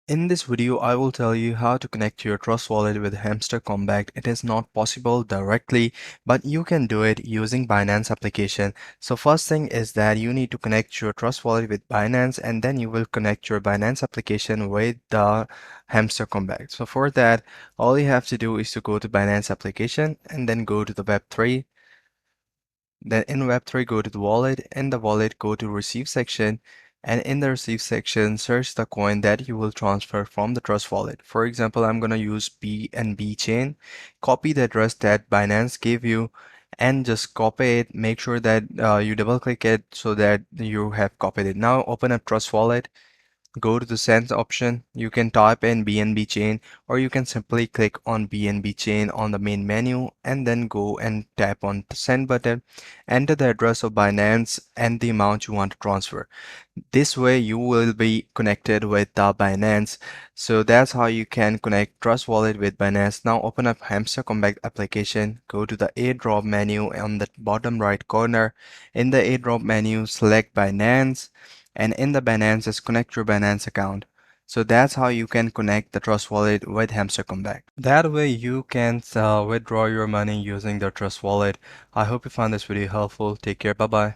In this video, I will tell you how to connect your Trust Wallet with Hamster Kombat. It is not possible directly, but you can do it using Binance application. So first thing is that you need to connect your Trust Wallet with Binance, and then you will connect your Binance application with the Hamster Kombat. So for that, all you have to do is to go to Binance application and then go to the Web3. Then in Web3, go to the wallet. In the wallet, go to receive section. And in the receive section, search the coin that you will transfer from the Trust wallet. For example, I'm going to use BNB chain. Copy the address that Binance gave you and just copy it. Make sure that you double click it so that you have copied it. Now open up Trust wallet. Go to the send option. You can type in BNB chain, or you can simply click on BNB chain on the main menu and then go and tap on the send button. Enter the address of Binance and the amount you want to transfer. This way you will be connected with the Binance. So that's how you can connect Trust Wallet with Binance. Now open up Hamster Kombat application. Go to the airdrop menu on the bottom right corner. In the airdrop menu, select Binance, and in the Binance, just connect your Binance account. So that's how you can connect the Trust Wallet with Hamster Kombat. That way you can withdraw your money using the Trust Wallet. I hope you found this video helpful. Take care. Bye bye.